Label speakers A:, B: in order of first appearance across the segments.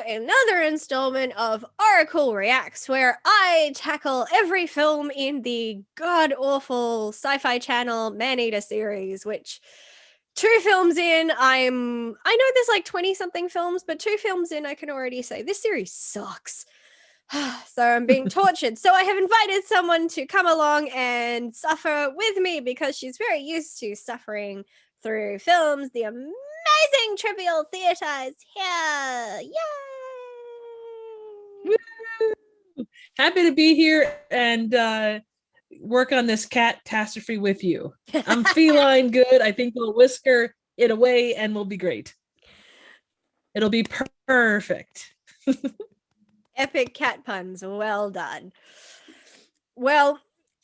A: another installment of Oracle Reacts, where I tackle every film in the god-awful Sci-Fi Channel Maneater series, which 2 films in, I know there's like 20-something films, but 2 films in, I can already say this series sucks. So I'm being tortured. So I have invited someone to come along and suffer with me because she's very used to suffering through films. The amazing Trivial Theatre is here. Yay!
B: Woo! Happy to be here and work on this catastrophe with you. I'm feline good. I think we'll whisker it away and we'll be great. It'll be perfect.
A: Epic cat puns. Well done. Well,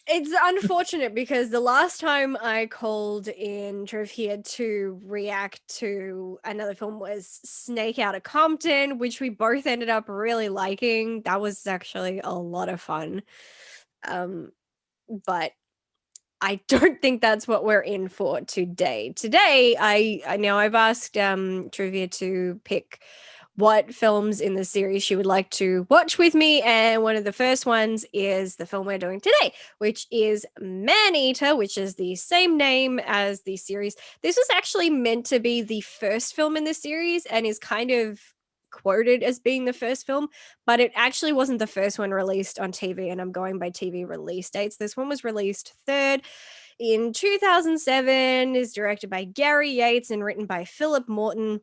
A: it's unfortunate because the last time I called in Trivia to react to another film was Snake Out of Compton, which we both ended up really liking. That was actually a lot of fun. But I don't think that's what we're in for today. Today, I know I've asked Trivia to pick what films in the series she would like to watch with me, and one of the first ones is the film we're doing today, which is Maneater, which is the same name as the series. This was actually meant to be the first film in the series and is kind of quoted as being the first film, but it actually wasn't the first one released on TV, and I'm going by TV release dates. This one was released third in 2007, is directed by Gary Yates and written by Philip Morton.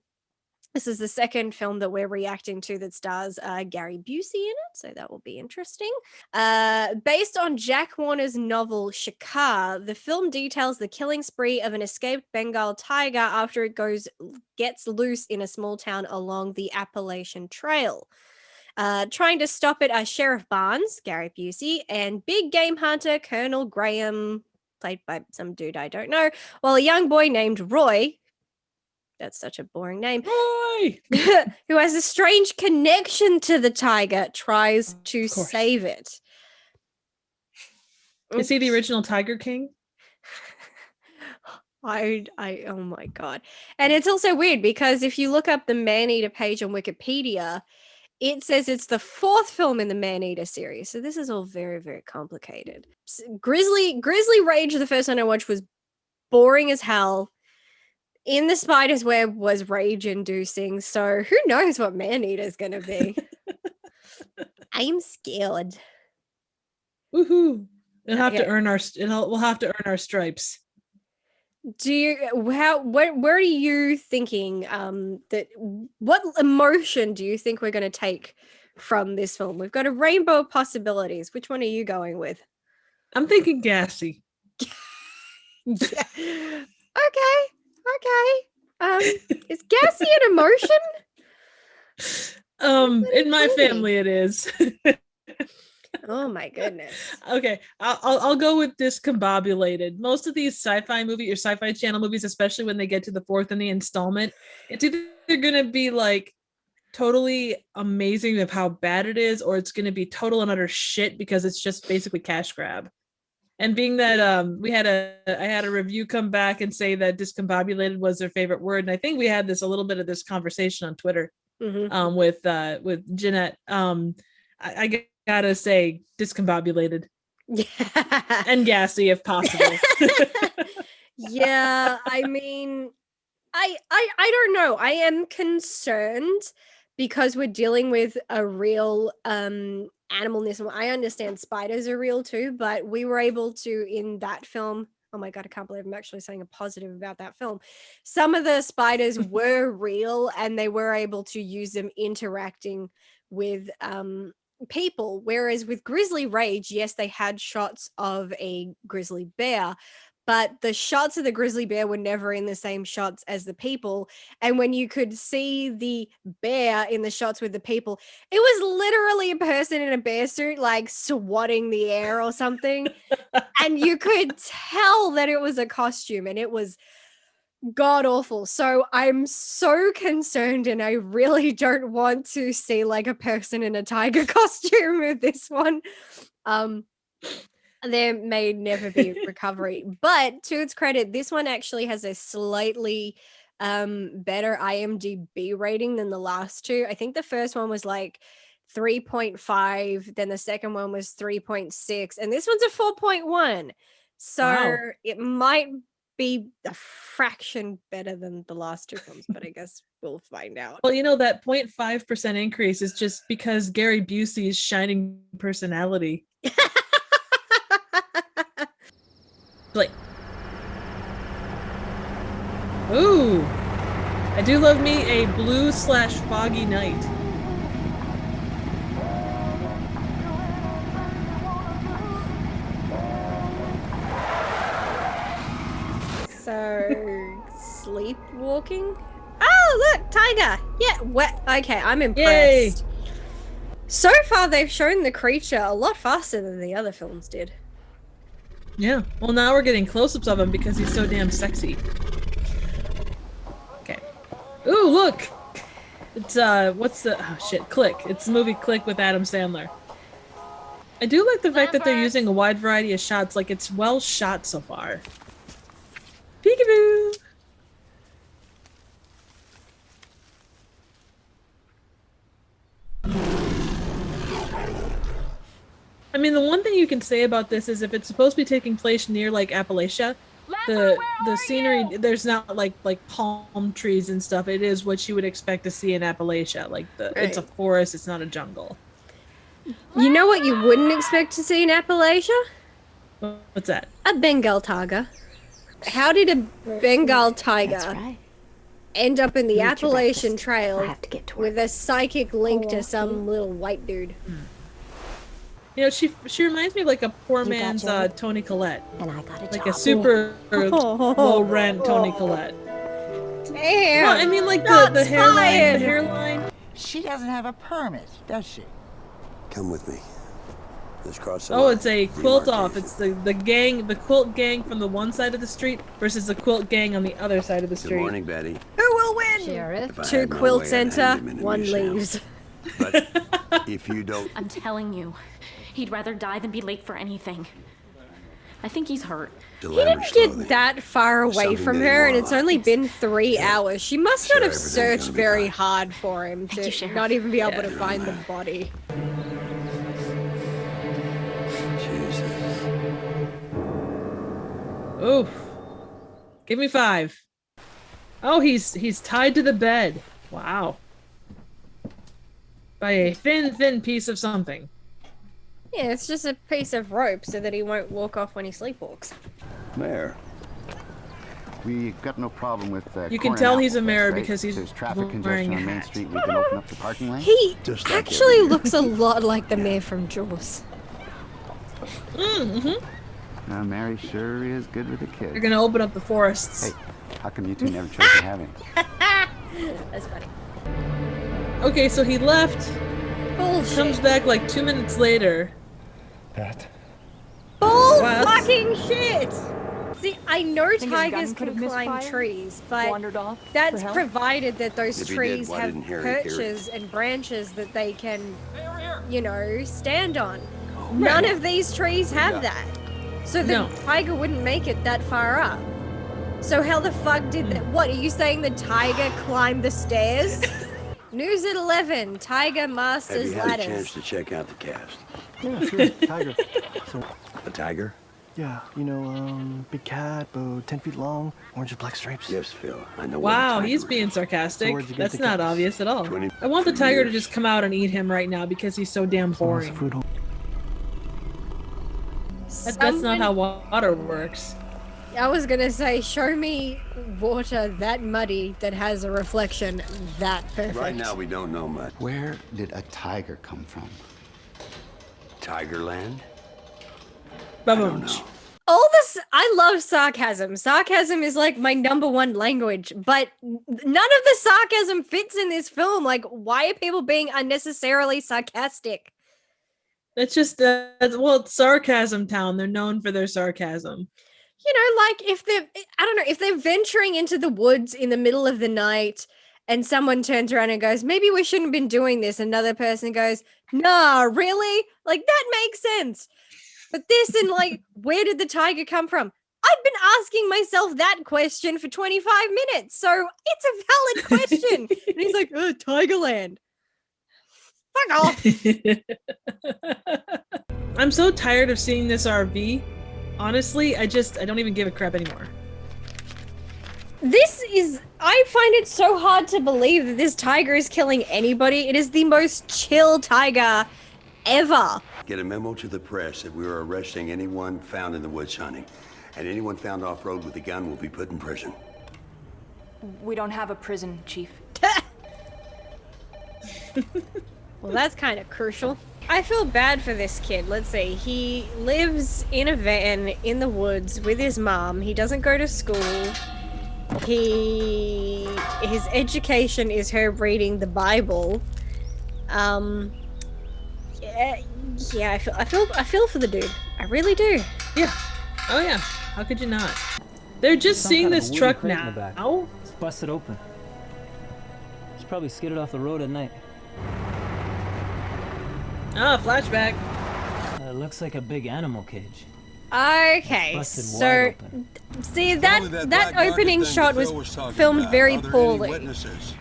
A: This is the second film that we're reacting to that stars Gary Busey in it, so that will be interesting. Based on Jack Warner's novel Shikar, the film details the killing spree of an escaped Bengal tiger after it gets loose in a small town along the Appalachian Trail. Trying to stop it are Sheriff Barnes, Gary Busey, and big game hunter Colonel Graham, played by some dude I don't know, while a young boy named Roy, that's such a boring name,
B: Roy!
A: who has a strange connection to the tiger, tries to save it.
B: Is he the original Tiger King?
A: Oh my god. And it's also weird because if you look up the Maneater page on Wikipedia, it says it's the 4th film in the Maneater series. So this is all very, very complicated. Grizzly Rage, the first one I watched, was boring as hell. In the Spider's Web was rage-inducing, so who knows what Maneater's gonna be. I'm scared.
B: Woohoo! We'll have to earn our stripes.
A: What are you thinking? What emotion do you think we're going to take from this film? We've got a rainbow of possibilities. Which one are you going with?
B: I'm thinking gassy.
A: Yeah. Okay. Is gassy an emotion?
B: In my family it is.
A: Oh my goodness.
B: Okay, I'll go with discombobulated. Most of these sci-fi movie or sci-fi channel movies, especially when they get to the 4th in the installment, it's either gonna be like totally amazing of how bad it is, or it's gonna be total and utter shit because it's just basically cash grab. And being that I had a review come back and say that discombobulated was their favorite word, and I think we had a little bit of this conversation on Twitter with Jeanette. I gotta say discombobulated. Yeah. And gassy if possible.
A: Yeah, I mean, I don't know. I am concerned because we're dealing with a real animalness. I understand spiders are real too, but we were able to, in that film, oh my god, I can't believe I'm actually saying a positive about that film. Some of the spiders were real, and they were able to use them interacting with people, whereas with Grizzly Rage, yes, they had shots of a grizzly bear, but the shots of the grizzly bear were never in the same shots as the people. And when you could see the bear in the shots with the people, it was literally a person in a bear suit, like swatting the air or something. And you could tell that it was a costume, and it was god awful. So I'm so concerned, and I really don't want to see like a person in a tiger costume with this one. There may never be recovery, but to its credit, this one actually has a slightly better IMDb rating than the last two. I think the first one was like 3.5, then the second one was 3.6, and this one's a 4.1. So
B: Wow.
A: it might be a fraction better than the last two films, but I guess we'll find out.
B: Well, you know, that 0.5% increase is just because Gary Busey's shining personality. Like, ooh, I do love me a blue/foggy night.
A: So sleepwalking. Oh, look, tiger. Yeah, okay, I'm impressed. Yay. So far, they've shown the creature a lot faster than the other films did.
B: Yeah. Well, now we're getting close-ups of him because he's so damn sexy. Okay. Ooh, look! It's, what's the... Oh, shit. Click. It's the movie Click with Adam Sandler. I do like the fact that they're using a wide variety of shots. Like, it's well shot so far. Peekaboo! I mean, the one thing you can say about this is if it's supposed to be taking place near, like, Appalachia, the scenery, there's not, like palm trees and stuff. It is what you would expect to see in Appalachia. Like, it's a forest, it's not a jungle.
A: You know what you wouldn't expect to see in Appalachia?
B: What's that?
A: A Bengal tiger. How did a Bengal tiger end up in the Appalachian Trail with a psychic link to some little white dude?
B: You know, she reminds me of like a poor man's Toni Collette. And I got a like a super low rent Toni Collette.
A: Damn!
B: Well, I mean, like the hairline.
C: She doesn't have a permit, does she?
D: Come with me. Let's cross the
B: line.
D: Oh,
B: it's a quilt off. It's the quilt gang from the one side of the street versus the quilt gang on the other side of the street.
D: Good morning, Betty.
A: Who will win? Sheriff. Two quilts enter, one leaves.
D: But if you don't...
E: I'm telling you, he'd rather die than be late for anything. I think he's hurt.
A: He didn't get that far away from her, and it's only been 3 hours. She must not have searched very hard for him to not even be able to find the body.
D: Jesus.
B: Oof. Give me 5. Oh, he's tied to the bed. Wow. By a thin piece of something.
A: Yeah, it's just a piece of rope so that he won't walk off when he sleepwalks.
D: Mayor.
F: We got no problem with
B: you can tell he's a mayor because he's
F: there's traffic congestion on Main Street. We can open up the parking lane.
A: He actually looks a lot like the mayor from Jaws.
F: Now, Mary sure is good with the kids.
B: You're gonna open up the forests.
F: Hey, how come you two never chose to have him?
A: That's funny.
B: Okay, so he left.
A: Bullshit.
B: Comes back like 2 minutes later.
G: That.
A: Bull fucking shit! See, I know tigers can climb trees, but that's provided that those trees have perches and branches that they can, you know, stand on. None of these trees have that. So the tiger wouldn't make it that far up. So how the fuck did that? What, are you saying the tiger climbed the stairs? News at 11, Tiger Masters
D: Ladders. Have you had a chance to check out the cast?
G: Yeah, sure. Tiger. So,
D: a tiger?
G: Yeah, you know, big cat, about 10 feet long, orange and black stripes.
D: Yes, Phil. I know.
B: Wow, he's being sarcastic. So that's not obvious at all. I want the tiger to just come out and eat him right now because he's so damn boring. That's not how water works.
A: I was gonna say, show me water that muddy that has a reflection that perfect.
D: Right now, we don't know much.
F: Where did a tiger come from?
D: Tigerland?
B: I don't know.
A: All this, I love sarcasm. Sarcasm is like my #1 language, but none of the sarcasm fits in this film. Like, why are people being unnecessarily sarcastic?
B: It's just, well, it's sarcasm town. They're known for their sarcasm.
A: You know, like if they're venturing into the woods in the middle of the night and someone turns around and goes, maybe we shouldn't have been doing this. Another person goes, nah, really? Like, that makes sense. But this and like, where did the tiger come from? I I've been asking myself that question for 25 minutes, so it's a valid question. And he's like, Tigerland. Fuck off.
B: I'm so tired of seeing this RV. Honestly, I don't even give a crap anymore.
A: I find it so hard to believe that this tiger is killing anybody. It is the most chill tiger ever.
D: Get a memo to the press that we are arresting anyone found in the woods hunting. And anyone found off-road with a gun will be put in prison.
H: We don't have a prison, Chief.
A: Well, that's kind of crucial. I feel bad for this kid. Let's see. He lives in a van in the woods with his mom. He doesn't go to school. His education is her reading the Bible. Yeah, I feel for the dude. I really do.
B: Yeah. Oh yeah. How could you not? They're just seeing this truck now.
I: It's busted open. It's probably skidded off the road at night.
B: Ah, flashback.
I: It looks like a big animal cage.
A: Okay,
I: Busted
A: so
I: wide open.
A: see that opening shot was filmed very poorly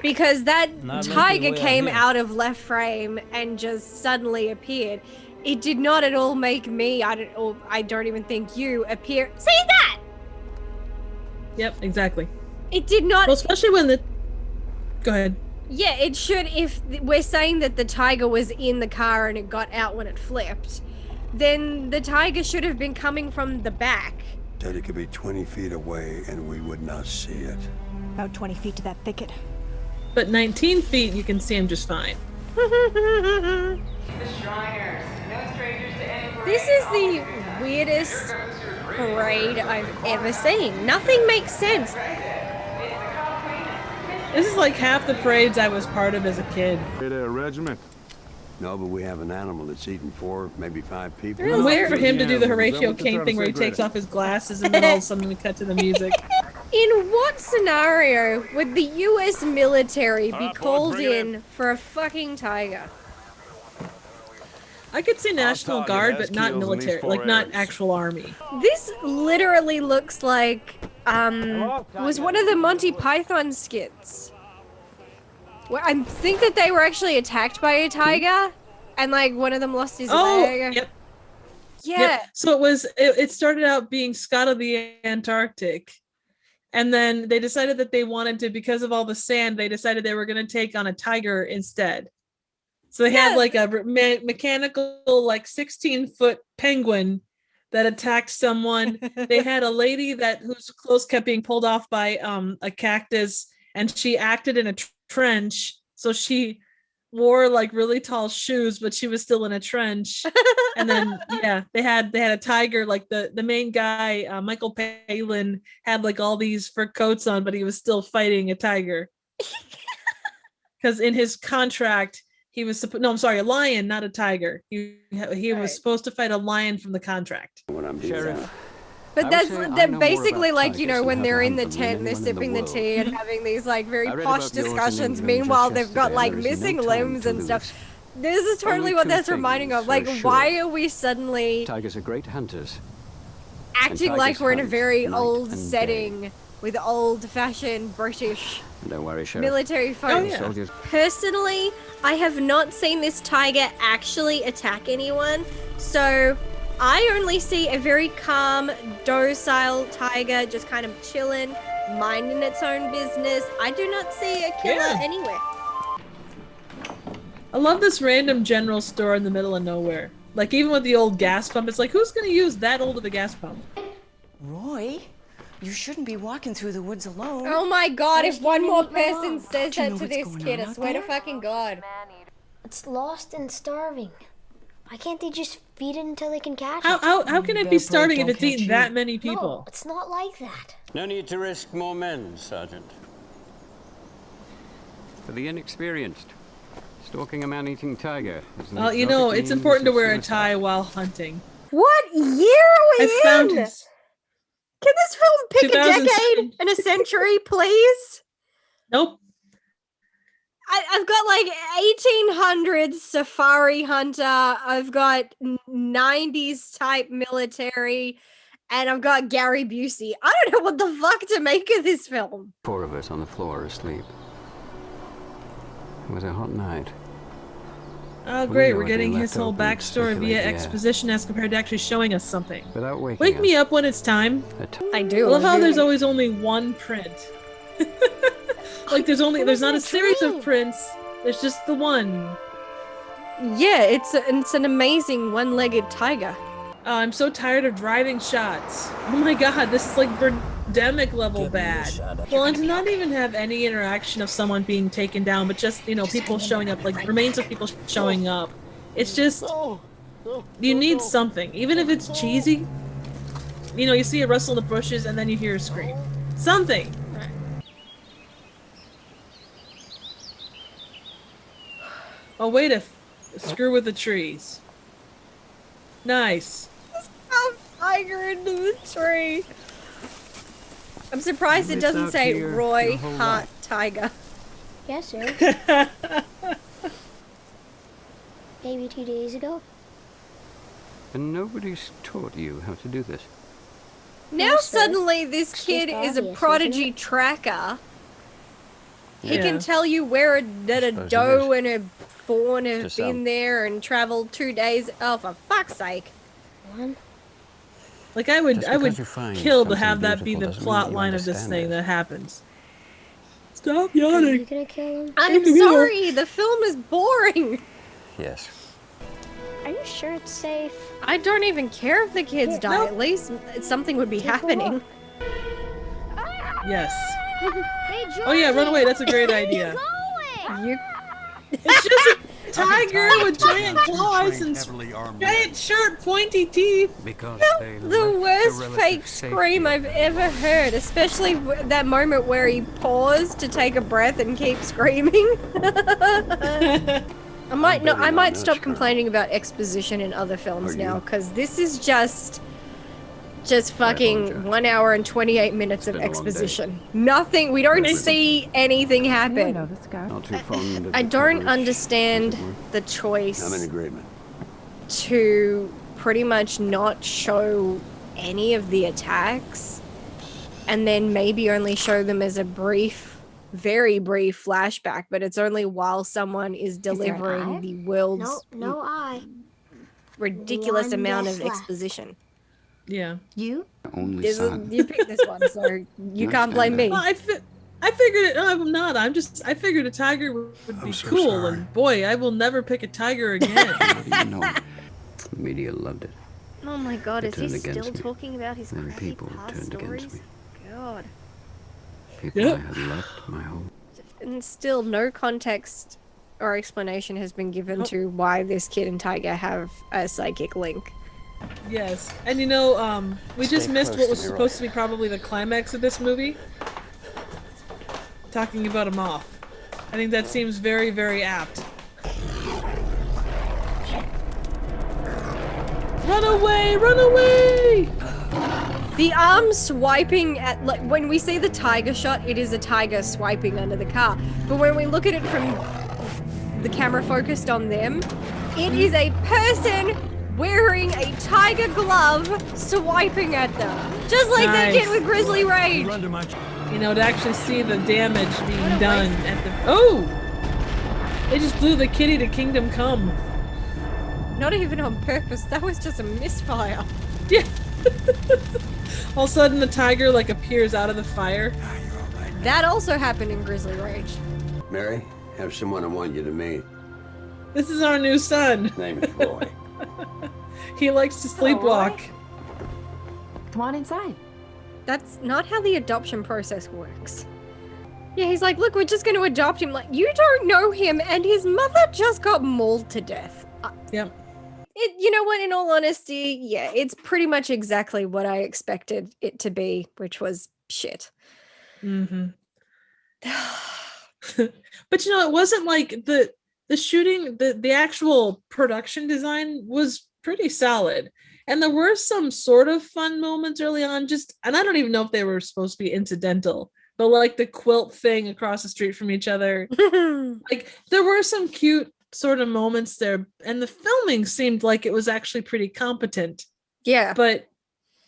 A: because that
I: Not making
A: tiger
I: way out
A: came
I: here.
A: out of left frame and just suddenly appeared. It did not at all make me, I don't even think you appear. See that?
B: Yep, exactly.
A: It did not.
B: Well, especially when the. Go ahead.
A: Yeah, it should. If we're saying that the tiger was in the car and it got out when it flipped, then the tiger should have been coming from the back.
D: Said it could be 20 feet away and we would not see it.
H: About 20 feet to that thicket.
B: But 19 feet, you can see him just fine.
A: This is the weirdest parade I've ever seen. Nothing makes sense.
B: This is like half the parades I was part of as a kid.
D: Regiment. No, but we have an animal that's eaten 4, maybe 5 people.
B: I'm waiting for him to do the Horatio Kane thing where he takes off his glasses and then all of a sudden we cut to the music.
A: In what scenario would the US military be called in for a fucking tiger?
B: I could say National Guard, but not military, like not actual army.
A: This literally looks like was one of the Monty Python skits. Well, I think that they were actually attacked by a tiger, and like one of them lost his leg.
B: Yep.
A: Yeah.
B: Yep. So it started out being Scott of the Antarctic, and then they decided that they wanted to, because of all the sand, they decided they were going to take on a tiger instead. So they had like a mechanical, like 16-foot penguin that attacked someone. They had a lady whose clothes kept being pulled off by a cactus, and she acted in a trench. So she wore like really tall shoes, but she was still in a trench. And then they had a tiger. Like the main guy, Michael Palin, had like all these fur coats on, but he was still fighting a tiger. Because in his contract, he was a lion, not a tiger. He was supposed to fight a lion from the contract.
D: When I'm
F: Sheriff.
A: But they're basically like, you know, when they're in the tent and they're sipping the tea and having these like very posh discussions. Meanwhile, they've got like missing limbs and stuff. This is totally what that's reminding of. Like, why are we suddenly
J: Tigers are great hunters.
A: acting like we're in a very old setting with old-fashioned British
J: Don't worry, Sheriff.
A: military folk?
J: Soldiers.
A: Personally, I have not seen this tiger actually attack anyone, so I only see a very calm, docile tiger just kind of chilling, minding its own business. I do not see a killer anywhere.
B: I love this random general store in the middle of nowhere. Like, even with the old gas pump, it's like, who's going to use that old of a gas pump?
C: Roy, you shouldn't be walking through the woods alone.
A: Oh my god, if one more person says
C: Don't you know
A: that to
C: what's
A: this
C: going
A: kid,
C: on
A: I
C: out
A: swear to
C: there?
A: fucking god.
K: It's lost and starving. Why can't they just feed it until they can catch
B: How,
K: it?
B: how can it be starving if it's eating that many
K: No,
B: people?
K: it's not like that.
J: No need to risk more men, Sergeant. For the inexperienced, stalking a man-eating tiger is an
B: Well, you know,
J: exotic
B: it's
J: means
B: important to
J: of
B: wear a
J: suicide.
B: tie while hunting.
A: What year are we
B: I found
A: in?
B: his-
A: Can this film pick a
B: 2007.
A: decade and a century, please?
B: Nope.
A: I've got like 1800s safari hunter. I've got 90s type military, and I've got Gary Busey. I don't know what the fuck to make of this film.
J: 4 of us on the floor asleep. It was a hot night.
B: Oh,
J: We
B: great.
J: know
B: We're
J: I'd
B: getting
J: been
B: his
J: left
B: whole
J: open to
B: backstory
J: circulate
B: via
J: the air.
B: exposition as compared to actually showing us something.
J: Without waking
B: Wake
J: us.
B: me up when it's time.
A: I do.
B: I love how
A: do.
B: there's always only one print. Like there's not a series of prints. There's just the one.
A: Yeah, it's an amazing one-legged tiger.
B: Oh, I'm so tired of driving shots. Oh my god, this is like Birdemic level bad. Well, and to not even have any interaction of someone being taken down, but just, you know, people showing up, like remains of people showing up. It's just, you need something. Even if it's cheesy, you know, you see a rustle in the bushes and then you hear a scream. Something. Oh, way to screw with the trees. Nice.
A: Tiger into the tree. I'm surprised it doesn't say Roy Hart Tiger.
K: Yes, sir. Maybe 2 days ago.
J: And nobody's taught you how to do this.
A: Now suddenly this kid is a
K: obvious,
A: prodigy
K: isn't it?
A: tracker. He
B: Yeah.
A: can tell you where that a
J: Suppose it
A: doe
J: is.
A: and a fawn have
J: To
A: been
J: some.
A: there and traveled 2 days. Oh, for fuck's sake.
K: One.
B: Like I would
J: Just
B: I would
J: because you find
B: kill to
J: something
B: have that be
J: beautiful
B: the
J: doesn't mean
B: plot
J: that you
B: line of this
J: understand
B: thing
J: it.
B: that happens. Stop
K: Are you
B: yawning.
K: gonna kill him?
A: I'm
B: Same here.
A: sorry, the film is boring.
J: Yes.
K: Are you sure it's safe?
A: I don't even care if the kids die.
B: Nope.
A: At least something would be
K: Take a
A: happening.
K: look.
B: Yes.
K: Hey,
B: Oh yeah, run
K: Georgie,
B: away. That's a great
K: where are you
B: idea.
K: going?
A: You
B: It's just a tiger with giant claws and giant sharp pointy teeth.
J: Because they
A: the
J: left
A: worst
J: relative
A: fake
J: safety
A: scream
J: of
A: I've
J: their
A: ever heard, especially that moment where he paused to take a breath and keep screaming. I might not. I might stop complaining about exposition in other films now, because this is just fucking
J: apologize.
A: 1 hour and 28 minutes of
J: been a long day.
A: exposition. Nothing. We don't see anything happen.
J: Not too fond of
A: I
J: the
A: don't
J: coverage,
A: understand
J: as it were.
A: the
D: I'm in
A: choice
D: agreement.
A: to pretty much not show any of the attacks and then maybe only show them as a very brief flashback, but it's only while someone is
K: there an
A: delivering
K: eye?
A: the world's
K: No eye.
A: ridiculous
K: One
A: amount
K: guess
A: of
K: left.
A: exposition.
B: Yeah.
K: You?
F: Only son.
A: You picked this one, so you can't blame me.
B: Well, I figured it. No, I'm not. I figured a tiger would be cool, and boy, I will never pick a tiger again.
F: I don't even know.
J: The media loved it.
A: Oh my god,
J: They
A: is he
J: turned against
A: still
J: me.
A: talking about his
J: Then
A: crappy
J: people
A: past
J: turned against
A: stories?
J: me.
A: God.
J: People
B: Yep.
J: I had left my home.
A: And still no context or explanation has been given to why this kid and Tiger have a psychic link.
B: Yes, and you know, we just
F: Stay
B: missed
F: close
B: what
F: to
B: was
F: me,
B: supposed
F: Roy.
B: to be probably the climax of this movie. Talking about a moth. I think that seems very, very apt. Run away! Run away!
A: The arm swiping at, like, when we see the tiger shot, it is a tiger swiping under the car. But when we look at it from the camera focused on them, it is a person wearing a tiger glove swiping at them. Just like that kid
B: Nice.
A: with Grizzly Rage.
B: You know, to actually see the damage being done at the. Oh! They just blew the kitty to Kingdom Come.
A: Not even on purpose, that was just a misfire.
B: Yeah. All of a sudden, the tiger like appears out of the fire.
A: That also happened in Grizzly Rage.
D: Mary, have someone I want you to meet.
B: This is our new son.
D: His name is Roy.
B: He likes to sleepwalk.
C: Come on inside.
A: That's not how the adoption process works. Yeah, he's like, look, we're just going to adopt him. Like, you don't know him, and his mother just got mauled to death.
B: Yep.
A: You know what, in all honesty, yeah, it's pretty much exactly what I expected it to be, which was shit.
B: Mm-hmm. But you know, it wasn't like the shooting, the actual production design was pretty solid. And there were some sort of fun moments early on, and I don't even know if they were supposed to be incidental, but like the quilt thing across the street from each other. Like there were some cute sort of moments there, and the filming seemed like it was actually pretty competent.
A: Yeah.
B: But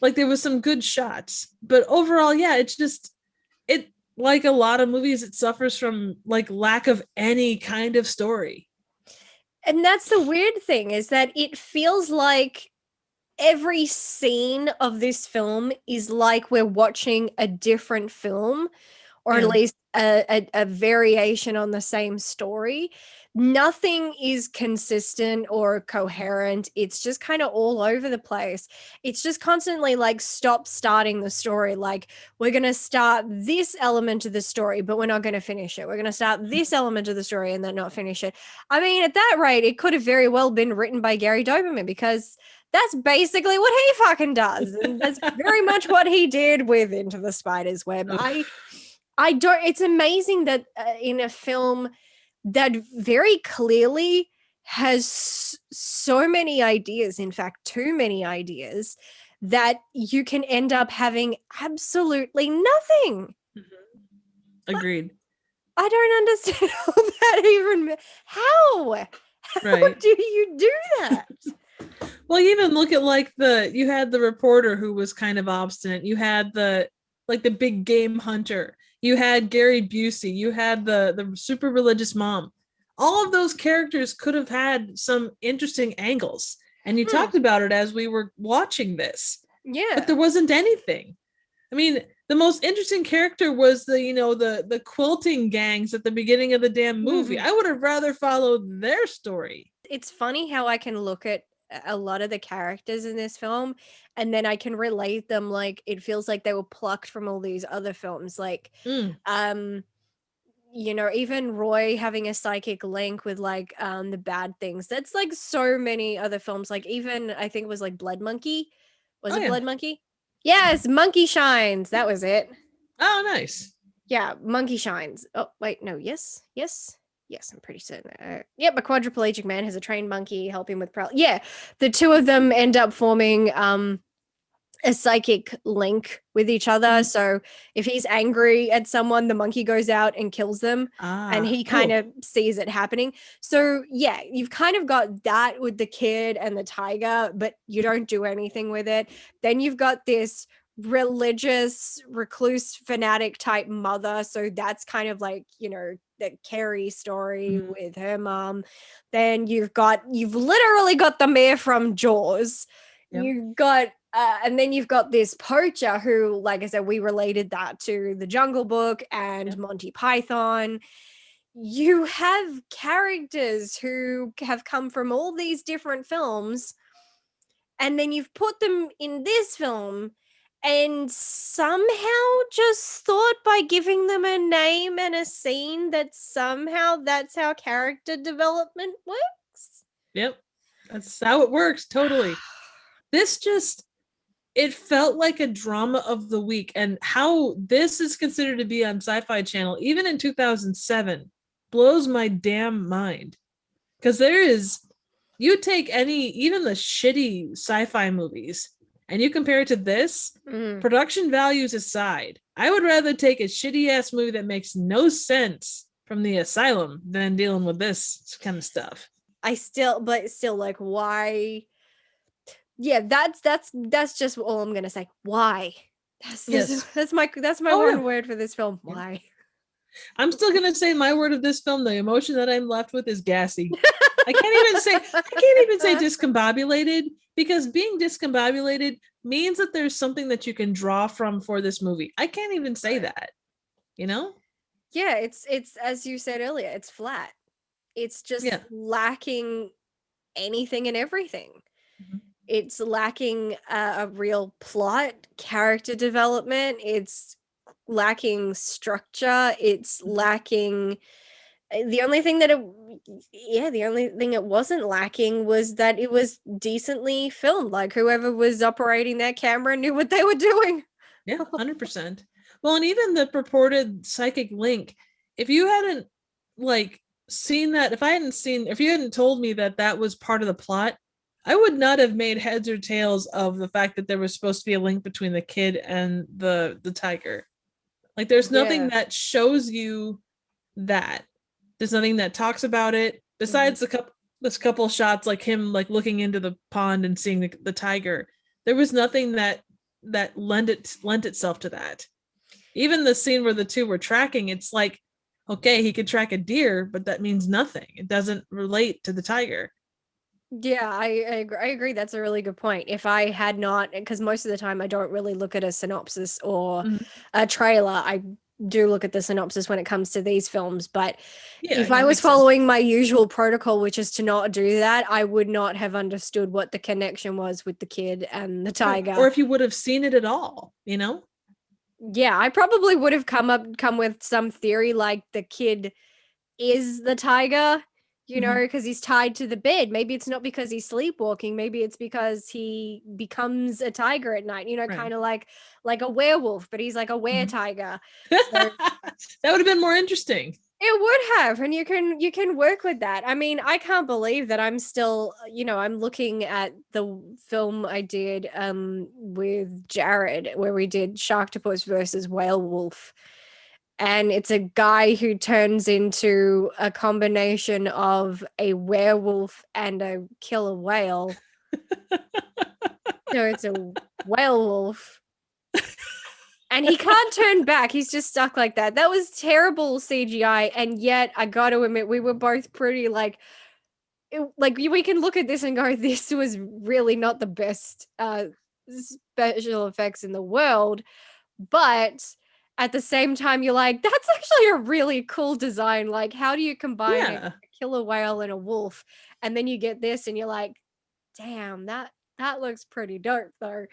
B: Like there was some good shots, but overall, yeah, it's just it like a lot of movies, it suffers from like lack of any kind of story.
A: And that's the weird thing, is that it feels like every scene of this film is like we're watching a different film, or at
B: Yeah.
A: least a variation on the same story. Nothing is consistent or coherent. It's just kind of all over the place. It's just constantly like stop starting the story. Like, we're going to start this element of the story, but we're not going to finish it. We're going to start this element of the story and then not finish it. I mean, at that rate, it could have very well been written by Gary Doberman, because that's basically what he fucking does. And that's very much what he did with Into the Spider's Web. I don't, it's amazing that in a film that very clearly has so many ideas, in fact, too many ideas, that you can end up having absolutely nothing.
B: Agreed.
A: I don't understand how that even, how
B: Right.
A: do you do that?
B: Well, you even look at like you had the reporter who was kind of obstinate. You had the big game hunter. You had Gary Busey. You had the super religious mom. All of those characters could have had some interesting angles. And you talked about it as we were watching this.
A: Yeah.
B: But there wasn't anything. I mean, the most interesting character was the quilting gangs at the beginning of the damn movie. I would have rather followed their story.
A: It's funny how I can look at a lot of the characters in this film and then I can relate them, like it feels like they were plucked from all these other films, like even Roy having a psychic link with like the bad things. That's like so many other films, like even I think it was like Blood Monkey. Was it Blood Monkey? Yes, Monkey Shines. That was it.
B: Oh, nice.
A: Yeah, Monkey Shines. Oh, wait, no, yes, I'm pretty certain. Yep, a quadriplegic man has a trained monkey help him with yeah, the two of them end up forming a psychic link with each other. So if he's angry at someone, the monkey goes out and kills them, and he kind of sees it happening. So yeah, you've kind of got that with the kid and the tiger, but you don't do anything with it. Then you've got this religious recluse fanatic type mother, so that's kind of like the Carrie story with her mom. Then you've literally got the mayor from Jaws. You've got and then you've got this poacher who, like I said, we related that to the Jungle Book and Monty Python. You have characters who have come from all these different films, and then you've put them in this film and somehow just thought by giving them a name and a scene that somehow that's how character development works.
B: Yep. That's how it works. Totally. It felt like a drama of the week, and how this is considered to be on Sci-Fi Channel, even in 2007, blows my damn mind. Because you take even the shitty sci-fi movies, and you compare it to this, production values aside, I would rather take a shitty ass movie that makes no sense from the asylum than dealing with this kind of stuff.
A: But still, like, why? Yeah, that's just all I'm gonna say. Why? That's my one word for this film. Why?
B: I'm still gonna say my word of this film. The emotion that I'm left with is gassy. I can't even say discombobulated, because being discombobulated means that there's something that you can draw from for this movie. I can't even say that.
A: Yeah, it's as you said earlier, it's flat. It's just lacking anything and everything. It's lacking a real plot, character development. It's lacking structure. It's lacking. The only thing it wasn't lacking was that it was decently filmed. Like, whoever was operating that camera knew what they were doing.
B: Yeah, 100%. Well, and even the purported psychic link, if you hadn't seen that, if you hadn't told me that was part of the plot, I would not have made heads or tails of the fact that there was supposed to be a link between the kid and the tiger. Like, there's nothing that shows you that. There's nothing that talks about it besides this couple shots, like him like looking into the pond and seeing the tiger. There was nothing that that lent itself to that. Even the scene where the two were tracking, it's like, okay, he could track a deer, but that means nothing. It doesn't relate to the tiger.
A: Yeah, I agree. That's a really good point. If I had not, because most of the time I don't really look at a synopsis or
B: Mhm.
A: a trailer, I do look at the synopsis when it comes to these films. But
B: Yeah,
A: if
B: yeah,
A: I was
B: makes sense.
A: following my usual protocol, which is to not do that, I would not have understood what the connection was with the kid and the
B: Right.
A: tiger.
B: Or if you would have seen it at all, you know?
A: Yeah, I probably would have come with some theory like the kid is the tiger, you know,
B: Mhm.
A: because he's tied to the bed. Maybe it's not because he's sleepwalking. Maybe it's because he becomes a tiger at night, you know,
B: Right.
A: kind of like a werewolf, but he's like a were
B: Mhm.
A: tiger.
B: That would have been more interesting.
A: It would have, and you can work with that. I mean, I can't believe that I'm still, you know, I'm looking at the film I did with Jared where we did Sharktopus versus Whale Wolf. And it's a guy who turns into a combination of a werewolf and a killer whale. So it's a whale wolf. And he can't turn back. He's just stuck like that. That was terrible CGI. And yet, I got to admit, we were both pretty like, we can look at this and go, this was really not the best special effects in the world. But at the same time, you're like, that's actually a really cool design. Like, how do you combine a
B: Yeah.
A: killer whale and a wolf? And then you get this, and you're like, damn, that looks pretty dope, though.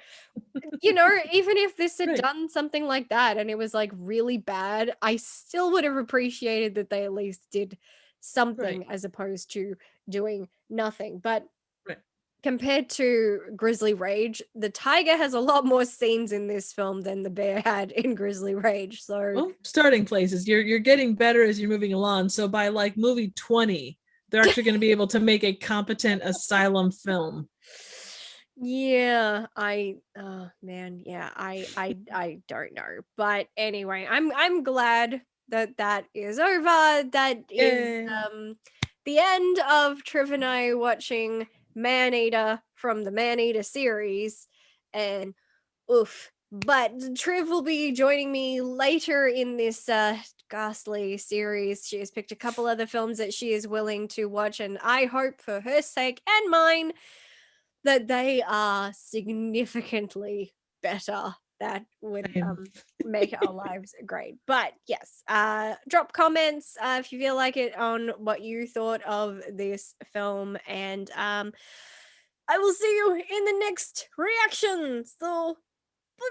A: You know, even if this had
B: Right.
A: done something like that and it was like really bad, I still would have appreciated that they at least did something
B: Right.
A: as opposed to doing nothing. But
B: Right.
A: compared to Grizzly Rage, the tiger has a lot more scenes in this film than the bear had in Grizzly Rage. So
B: Well, starting places. You're getting better as you're moving along. So by like movie 20, they're actually going to be able to make a competent asylum film.
A: yeah, oh man, yeah, I don't know. But anyway, I'm glad that that is over. That is
B: Yay.
A: the end of Triv and I watching Maneater from the Maneater series. And oof. But Triv will be joining me later in this ghastly series. She has picked a couple other films that she is willing to watch, and I hope for her sake and mine that they are significantly better. That would
B: Same.
A: make our lives great. But yes, drop comments if you feel like it on what you thought of this film, and I will see you in the next reaction. So bye.